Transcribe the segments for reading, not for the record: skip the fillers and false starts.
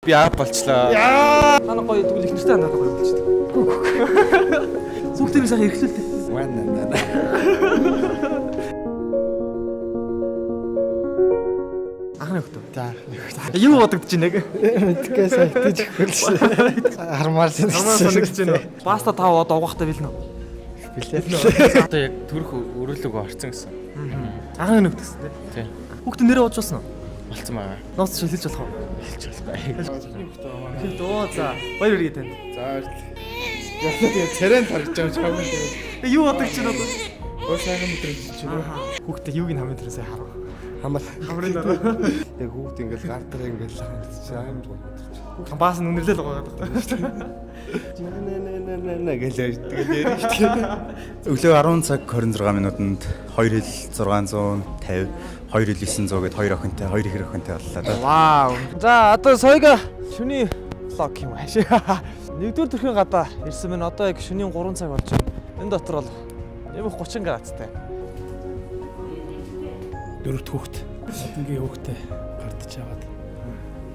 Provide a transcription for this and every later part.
Би болчлоо. Яа. Манай гоё тэгвэл их нэртэй надад гоё болчихсон. Сүхтэр сайхан эргэлүүлтэй. Ахны хөтөө. За. Юу бодогдож байна яг? Мэдгүй сайтаж хөлш. Хармаар санагдаж байна. Баста тав одоо угаахтай билнэ. Билээ. Одоо яг төрөх өрөөлөг орцсон гэсэн. Ахны хөтөс тий. Хүүхд нэрээ бодчихсон уу? Болцсон байгаа. Ноц шилжиж болох уу? Хэлж болохгүй. Оо за. Баяр хүргэе танд. За баярлалаа. Яг тэгээ царайн тарж байгаа ч хамаагүй тэгээ. Юу бодогч байна одоо? Өөр сайхан мэдрэмж чинь. Хүүхдээ юуг нь хамгийн түрүүсээ харав. Хамрын дараа. Тэгээ хүүхд ингээл гар дээр ингээл хандчих амар гоё мэдрэмж. Баас нь үнэрлээ л байгаа гэдэг. Гэлээ тэгээд Өглөө 10 цаг 26 минутанд 2 хил 650, 2 хил 900 гээд 2 охинтой, 2 ихэр охинтой боллоо да. Вау. За одоо соёга шөнийн влог юм ааш. Нэгдүгээр төрхийн гадаа ирсэн мэн одоо яг шөнийн 3 цаг болж байна. Энэ дотор бол нэмэх 30 градустай. Дөрөвт хүүхэд. Ингээ хүүхдээ гардаж аваад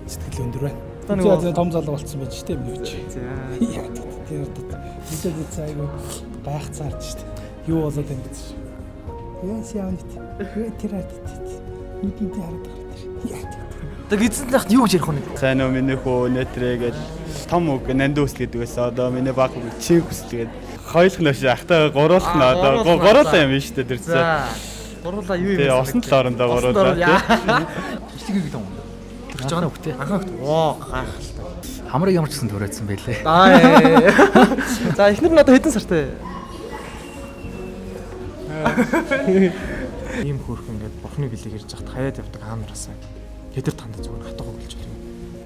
сэтгэл өндөр байна. Тэгээ том залуу болсон байж штэ минь. За. Яа тэр мэдээд цайг байх цаарч штэ. Юу болоод байна гэж. Яс яант. Тэр хатт. Нүдний хараад гараад. Тэгээ эзэнт нахт юу гэж ярих вэ? сайн уу миний хөө нэтрээгээл том үг нандуус гэдэг байсан. Одоо миний баг үг чи хүсэлгээд хоёулах нь ахтай гуруулах нь одоо гуруулаа юм шүү дээ тэр чинь. За. Гуруулаа юу юм бэ? Тэгээ осон л орондоо гуруулаа. Бичлэг гэдэг юм. Төрж байгаа нөх тий. Анхаа хөт. Оо гайхалтай. Хамрыг ямар ч гэсэн төрөөдсөн байлээ. За эхнэр нь одоо хэдэн сартай? Ийм хөөрх ингээд бурхны билег ирж хахад хаяад явдаг хаамраасаа хэдэр танд зүгээр хатгаа болж байна.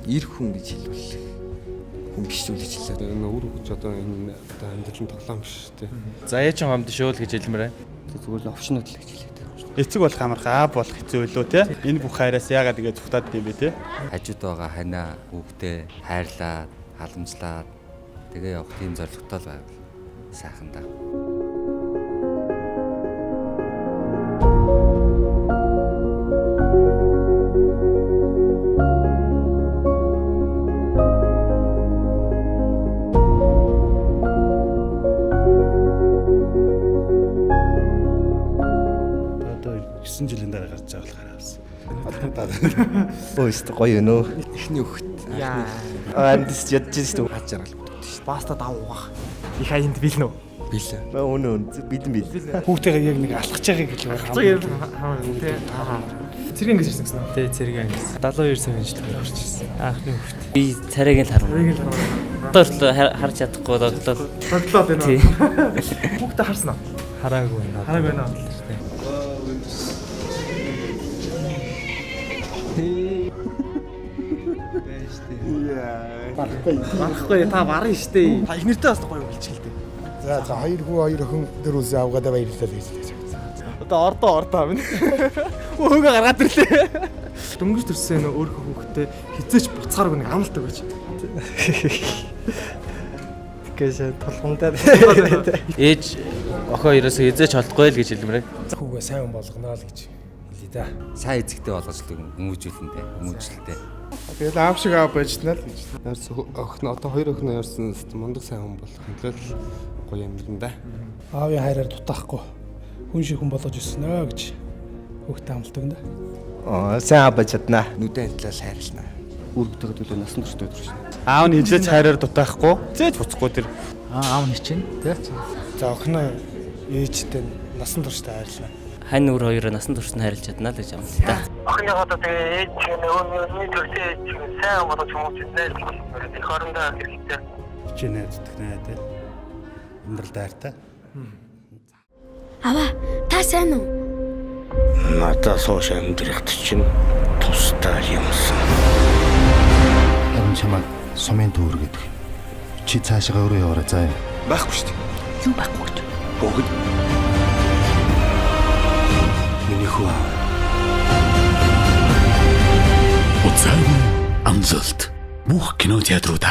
Ир хүн гэж хэлвэл хүн биш үү гэж хэлээ. Энэ өөр хүч одоо энэ одоо амьдралын тоглоом биш тий. За ээжин гомд шөөл гэж хэлмээрээ. Тэгвэл овчнод л гэж хэлээд байгаа шүү. Эцэг болох амарх аа болох хэцүү лөө те. Энэ бүх хайраас яагаад ингэ зүхтаад юм бэ те. Хажууд байгаа ханаа хүүхдээ хайрлаад, халамжлаад тэгээ явах тийм зорилготой л байв. Сайхан даа. Одоо 9 жилийн дараа гарч байгаа болохоор авсан. Өөст гоё нөө. Эхний хөхт. Яа. Андис ядчихс шүү. Хаж жаргал бүтэж шүү. Баста дав угаах. Их хаянд билнэ үү? Билээ. Өнөө бэлэн бил. Хүүхдтэйгээ яг нэг алхаж байгааг гэж байгаа. Цэрэг ингэж ирсэн гэсэн үү? Тэ цэрэг ангис. 72 сая жил төрж ирсэн. Аахны хөвт. Би царайг л харав. Цэрэг л Одоо харж чадахгүй доглоод. тоглоод байна. Хүүхдээ харсан уу? Хараагүй байна. Хараагүй байна. Барахгүй та барна штэ. Та их нэртэй бас гоё билчилдэг. За 2 хүү 2 охин дөрөвсөө авгаадаа баярлалаа гэж хэлж байгаа. Одоо ордоо авна. Өөгөө гаргаад ирлээ. Дөнгөж төрсөн нөө өөр хүүхдээ хизээч буцааргүй нэг амлалт өгөөч. Тэгээс толгондоо Ээж охин хоёроос хизээч холдохгүй л гэж хэлмээрээ. Хүүгээ сайн болгоно л гэж хэлээ да. Сайн эзэгтэй болгожлог хүмүүжлэлтэй. тэгэл аав шиг аав байжтнаа л гэж. Ярс охин одоо хоёр охин ярьсан мундаг сайн хүн болох юм л гоё юм да. Аавын хайраар дутаахгүй хүн шиг хүн болгож өснө гэж хүүхдээ амлдаг юм да. Сайн аав байж чаднаа. Нүдэн талаас хайрлнаа. Үргэлжлээд төлөө насан туршид өдрөж. Аав нь хизээч хайраар дутаахгүй. Зээж буцахгүй тэр. Аав нь чинь тий. За охиноо ээжтэй насан туршид хайрлаа. Хань өөр хоёроо насан туршид хайрлаж чадна л гэж амлаа. Охиныхоо одоо тэгээ ээж нөгөө төрсөн ээж сайн болгож хүмүүжнэ л гэж их хоорондоо хэрэгтэй. Чи найздаг найдаа. Амьдрал дайртай. Аваа, та сайн уу? Надад сууш амьдрахт чинь тустай юмсан. Харин чамаа сумын төвөр гэдэг. Чи цаашаа өөрөө яваарай заа. Байхгүй шүү дээ. Юу байхгүй ч. Бүгд миний хүү. Уцаагийн амлалт бүх кинотеатруудаа